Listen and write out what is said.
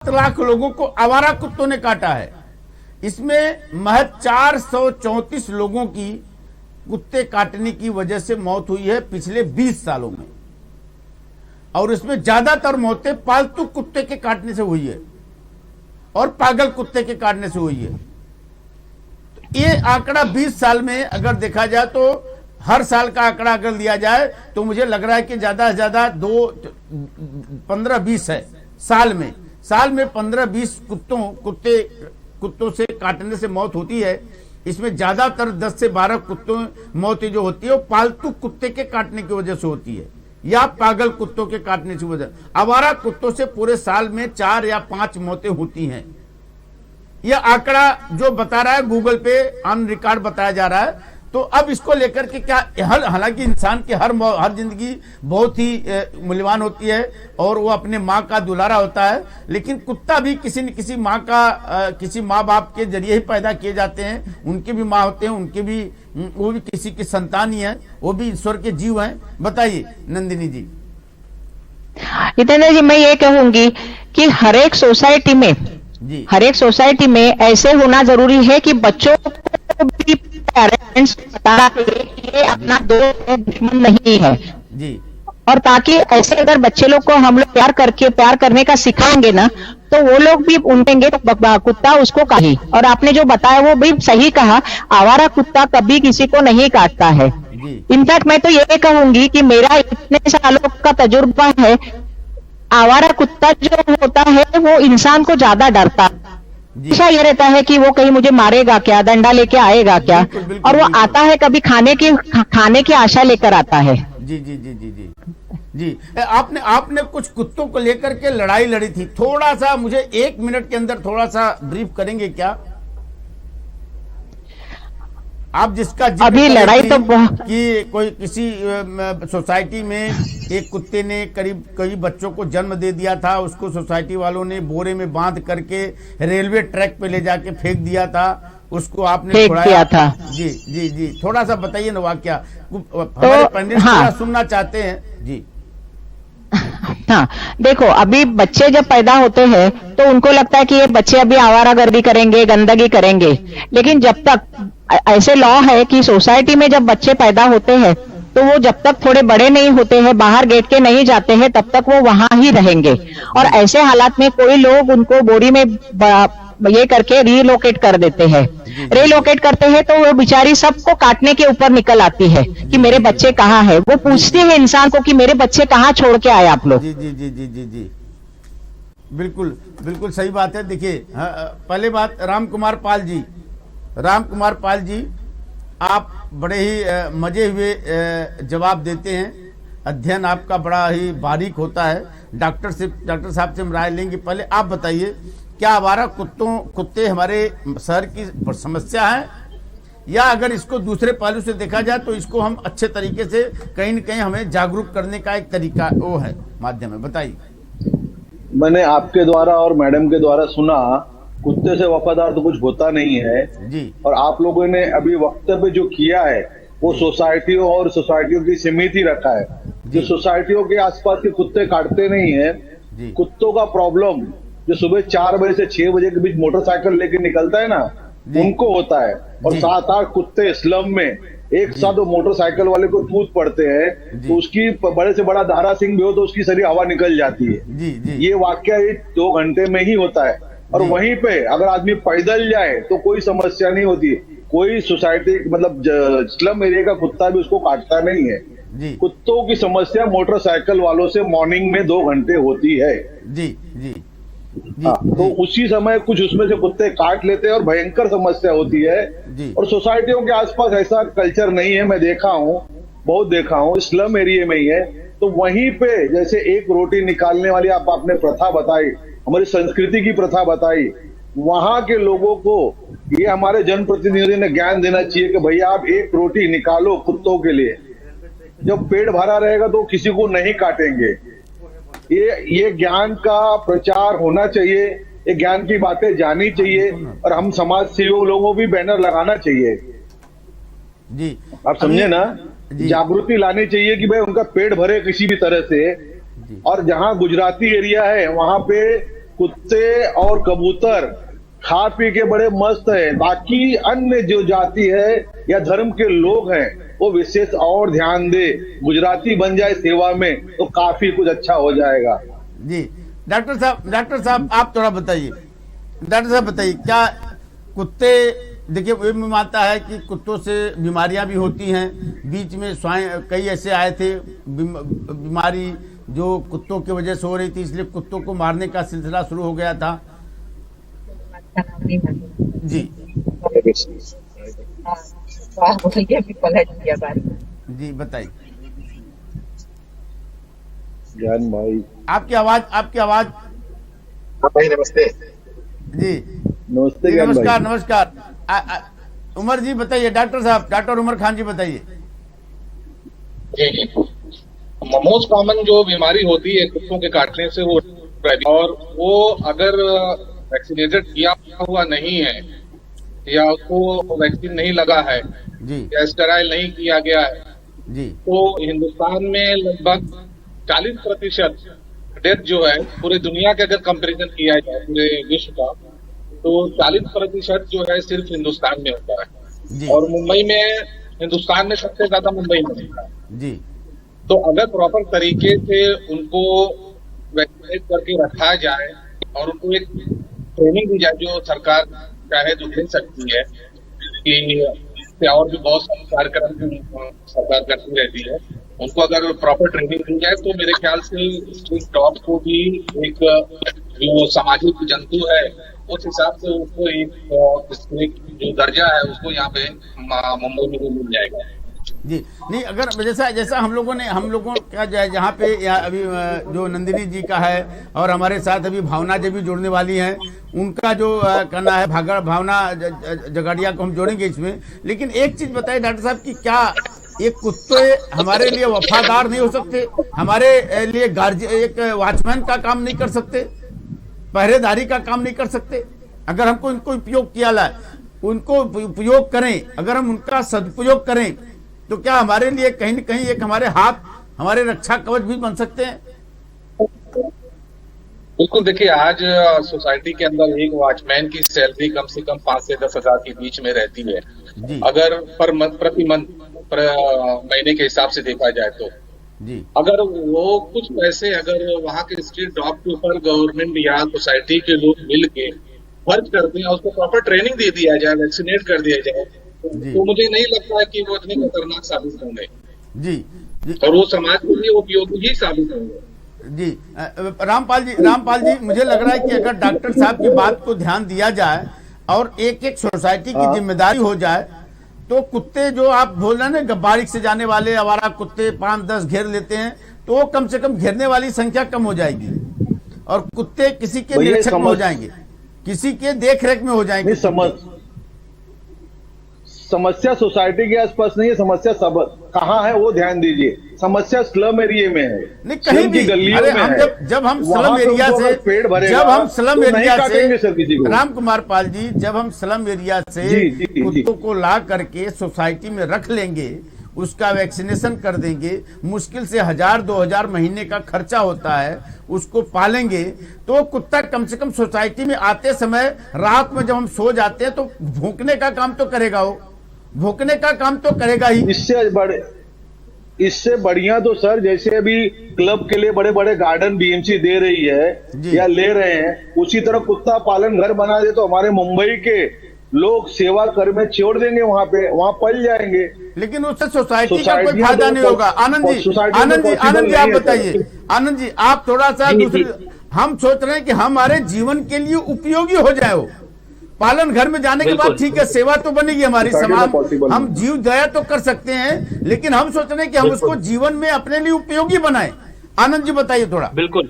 लाख लोगों को आवारा कुत्तों ने काटा है। इसमें महज 434 लोगों की कुत्ते काटने की वजह से मौत हुई है पिछले 20 सालों में, और इसमें ज्यादातर मौतें पालतू कुत्ते के काटने से हुई है और पागल कुत्ते के काटने से हुई है। तो ये आंकड़ा 20 साल में अगर देखा जाए तो हर साल का आंकड़ा अगर लिया जाए तो मुझे लग रहा है कि ज्यादा से ज्यादा 15-20 है साल में 15-20 कुत्तों से काटने से मौत होती है। इसमें ज्यादातर 10 से 12 कुत्तों मौतें जो होती है वो पालतू कुत्ते के काटने की वजह से होती है या पागल कुत्तों के काटने की वजह। आवारा कुत्तों से पूरे साल में 4 या 5 मौतें होती हैं। यह आंकड़ा जो बता रहा है गूगल पे ऑन रिकॉर्ड बताया जा रहा है। तो अब इसको लेकर के क्या, हालांकि इंसान की हर जिंदगी बहुत ही मूल्यवान होती है और वो अपने माँ का दुलारा होता है, लेकिन कुत्ता भी किसी न किसी माँ का किसी माँ बाप के जरिए ही पैदा किए जाते हैं। उनके भी माँ होते हैं, उनके भी वो भी किसी की संतान ही है, वो भी ईश्वर के जीव हैं। बताइए नंदिनी जी। जितेंद्र जी, मैं ये कहूंगी कि हर एक सोसाइटी में ऐसे होना जरूरी है कि बच्चों को भी पेरेंट्स बताना चाहिए कि ये अपना दोस्त है, दुश्मन नहीं है जी। और ताकि ऐसे अगर बच्चे लोग को हम लोग प्यार करने का सिखाएंगे ना, तो वो लोग भी उनकेंगे तो कुत्ता उसको काहे। और आपने जो बताया वो भी सही कहा, आवारा कुत्ता कभी किसी को नहीं काटता है। इनफैक्ट मैं तो ये कहूंगी कि मेरा इतने सालों का तजुर्बा है, आवारा कुत्ता जो होता है वो इंसान को ज्यादा डरता है। हमेशा ये रहता है कि वो कहीं मुझे मारेगा क्या, डंडा लेके आएगा क्या। और वो आता है कभी खाने की आशा लेकर आता है। जी जी जी जी जी जी। आपने कुछ कुत्तों को लेकर के लड़ाई लड़ी थी, थोड़ा सा मुझे 1 मिनट के अंदर थोड़ा सा ब्रीफ करेंगे क्या आप? जिसका अभी लड़ाई तो कि कोई किसी सोसाइटी में एक कुत्ते ने कई बच्चों को जन्म दे दिया था, उसको सोसाइटी वालों ने बोरे में बांध करके रेलवे ट्रैक पे ले जाके फेंक दिया था, उसको आपने छुड़ाया था। जी जी जी, थोड़ा सा बताइए ना वाकया, हमारे पंडित थोड़ा सुनना चाहते हैं जी। हाँ, देखो अभी बच्चे जब पैदा होते हैं तो उनको लगता है कि ये बच्चे अभी आवारागर्दी करेंगे, गंदगी करेंगे, लेकिन जब तक ऐसे लॉ है कि सोसाइटी में जब बच्चे पैदा होते हैं तो वो जब तक थोड़े बड़े नहीं होते हैं, बाहर गेट के नहीं जाते हैं, तब तक वो वहां ही रहेंगे। और ऐसे हालात में कोई लोग उनको बोरी में ये करके रीलोकेट कर देते हैं। रीलोकेट करते हैं तो वो बेचारी सबको काटने के ऊपर निकल आती है कि मेरे बच्चे कहाँ है। वो पूछती है इंसान को कि मेरे बच्चे कहाँ छोड़ के आए आप लोग। जी जी जी जी जी जी, बिल्कुल बिल्कुल सही बात है। देखिए पहले बात, राम कुमार पाल जी आप बड़े ही मजे हुए जवाब देते हैं, अध्ययन आपका बड़ा ही बारीक होता है। डॉक्टर साहब से हम राय लेंगे। पहले आप बताइए, क्या आवारा कुत्ते हमारे शहर की समस्या है, या अगर इसको दूसरे पहलू से देखा जाए तो इसको हम अच्छे तरीके से कहीं न कहीं हमें जागरूक करने का एक तरीका वो है, माध्यम है? बताइए। मैंने आपके द्वारा और मैडम के द्वारा सुना, कुत्ते से वफादार तो कुछ होता नहीं है जी। और आप लोगों ने अभी वक्तव्य जो किया है वो सोसाइटियों की सीमित ही रखा है। जो सोसाइटियों के आसपास के कुत्ते काटते नहीं है, कुत्तों का प्रॉब्लम जो सुबह 4 बजे से 6 बजे के बीच मोटरसाइकिल लेके निकलता है ना, उनको होता है। और 7-8 कुत्ते स्लम में एक साथ वो मोटरसाइकिल वाले को कूद पड़ते हैं, तो उसकी बड़े से बड़ा धारा सिंह भी हो तो उसकी सारी हवा निकल जाती है। ये वाकया 2 घंटे में ही होता है। और वहीं पे अगर आदमी पैदल जाए तो कोई समस्या नहीं होती। कोई सोसाइटी मतलब स्लम एरिया का कुत्ता भी उसको काटता नहीं है। कुत्तों की समस्या मोटरसाइकिल वालों से मॉर्निंग में 2 घंटे होती है। जी जी। हाँ, तो उसी समय कुछ उसमें से कुत्ते काट लेते हैं और भयंकर समस्या होती है। और सोसाइटियों के आसपास ऐसा कल्चर नहीं है। मैं देखा हूँ, बहुत देखा हूँ, स्लम एरिया में ही है। तो वहीं पे जैसे एक रोटी निकालने वाली आपने प्रथा बताई, हमारी संस्कृति की प्रथा बताई, वहां के लोगों को ये हमारे जनप्रतिनिधि ने ज्ञान देना चाहिए कि भैया आप एक रोटी निकालो कुत्तों के लिए। जब पेट भरा रहेगा तो किसी को नहीं काटेंगे। ये ज्ञान का प्रचार होना चाहिए, ये ज्ञान की बातें जानी चाहिए और हम समाज सेवक लोगों भी बैनर लगाना चाहिए जी। आप समझे ना, जागृति लानी चाहिए कि भाई उनका पेट भरे किसी भी तरह से। और जहां गुजराती एरिया है वहां पे कुत्ते और कबूतर खा पी के बड़े मस्त हैं, बाकी अन्य जो जाति है या धर्म के लोग हैं वो विशेष और ध्यान दे, गुजराती बन जाए सेवा में तो काफी कुछ अच्छा हो जाएगा। जी डॉक्टर साहब आप थोड़ा बताइए, डॉक्टर साहब बताइए, क्या कुत्ते, देखिए ये भी मानता है कि कुत्तों से बीमारियां भी होती हैं, बीच में स्वाइन कई ऐसे आए थे बीमारी जो कुत्तों की वजह से हो रही थी, इसलिए कुत्तों को मारने का सिलसिला शुरू हो गया था। जी जी बताइए ज्ञान भाई, आपकी आवाज भाई नमस्ते। जी नमस्ते ज्ञान भाई। नमस्कार उमर जी बताइए, डॉक्टर साहब, डॉक्टर उमर खान जी बताइए। जी मोस्ट कॉमन जो बीमारी होती है कुत्तों के काटने से वो, और वो अगर वैक्सीनेटेड किया हुआ नहीं है या उसको वैक्सीन नहीं लगा है जी या स्टेराइल नहीं किया गया है जी तो हिंदुस्तान में लगभग 40% डेथ जो है पूरी दुनिया के अगर कंपैरिजन किया जाए पूरे विश्व का तो 40% जो है सिर्फ हिंदुस्तान में होता है। जी और मुंबई में, हिंदुस्तान में सबसे ज्यादा मुंबई में होता है। जी तो अगर प्रॉपर तरीके से उनको वैक्सीनेट करके रखा जाए और उनको एक ट्रेनिंग दी जाए जो सरकार चाहे तो दे सकती है कि इससे और भी बहुत सारे कार्यक्रम सरकार करती रहती है, उनको अगर प्रॉपर ट्रेनिंग दी जाए तो मेरे ख्याल से स्ट्रीट डॉग को भी एक जो सामाजिक जंतु है उस हिसाब से उसको एक जो दर्जा है उसको यहाँ पे मुंबई में भी मिल जाएगा। जी नहीं, अगर जैसा हम लोगों का जहाँ पे अभी जो नंदिनी जी का है और हमारे साथ अभी भावना जी भी जुड़ने वाली हैं, उनका जो करना है भावना जगाड़िया को हम जोड़ेंगे इसमें। लेकिन एक चीज बताइए डॉक्टर साहब कि क्या ये कुत्ते हमारे लिए वफादार नहीं हो सकते, हमारे लिए एक वॉचमैन का काम नहीं कर सकते, पहरेदारी का काम नहीं कर सकते? अगर हमको इनको उपयोग किया जाए, उनको उपयोग करें, अगर हम उनका सदुपयोग करें तो क्या हमारे लिए कहीं न कहीं एक हमारे हाथ, हमारे रक्षा कवच भी बन सकते हैं? बिल्कुल, देखिए आज सोसाइटी के अंदर एक वॉचमैन की सैलरी कम से कम 5 से 10 हजार के बीच में रहती है जी। अगर प्रति महीने के हिसाब से देखा जाए तो जी। अगर वो कुछ पैसे अगर वहाँ के स्ट्रीट डॉग के ऊपर गवर्नमेंट या सोसाइटी के लोग मिल के खर्च करते हैं, उसको प्रॉपर ट्रेनिंग दे दिया जाए, वैक्सीनेट कर दिया जाए तो मुझे नहीं लगता है कि वो इतने खतरनाक साबित होंगे जी, जी। और वो समाज के लिए उपयोगी ही साबित होंगे। जी रामपाल जी मुझे लग रहा है कि अगर डॉक्टर साहब की बात को ध्यान दिया जाए और एक एक सोसाइटी की जिम्मेदारी हो जाए तो कुत्ते जो आप बोल रहे हैं ना, बारिश से जाने वाले आवारा कुत्ते 5-10 घेर लेते हैं तो कम से कम घेरने वाली संख्या कम हो जाएगी और कुत्ते किसी के निरीक्षक में हो जाएंगे, किसी के देख रेख में हो जाएंगे। समस्या सोसाइटी के आसपास नहीं है, समस्या सब कहाँ है वो ध्यान दीजिए। समस्या स्लम एरिया में है, नहीं कहीं भी गलियों में है। जब हम स्लम एरिया से राम कुमार पाल जी, जब हम स्लम एरिया से कुत्तों को ला करके सोसाइटी में रख लेंगे, उसका वैक्सीनेशन कर देंगे, मुश्किल से 1000-2000 महीने का खर्चा होता है, उसको पालेंगे तो कुत्ता कम से कम सोसाइटी में आते समय रात में जब हम सो जाते हैं तो भौंकने का काम तो करेगा, वो भौंकने का काम तो करेगा ही। इससे बढ़िया तो सर जैसे अभी क्लब के लिए बड़े बड़े गार्डन बीएमसी दे रही है या ले रहे हैं, उसी तरह कुत्ता पालन घर बना दे तो हमारे मुंबई के लोग सेवा कर में छोड़ देंगे, वहाँ पल जाएंगे। लेकिन उससे सोसाइटी का कोई फायदा नहीं होगा। आनंद जी आप बताइए, आनंद जी आप थोड़ा सा दूसरी, हम सोच रहे हैं कि हमारे जीवन के लिए उपयोगी हो जाए वो पालन। घर में जाने के बाद ठीक है, सेवा तो बनेगी हमारी, समाज हम जीव दया तो कर सकते हैं, लेकिन हम सोच रहे हैं कि हम उसको जीवन में अपने लिए उपयोगी बनाएं। आनंद जी बताइए थोड़ा। बिल्कुल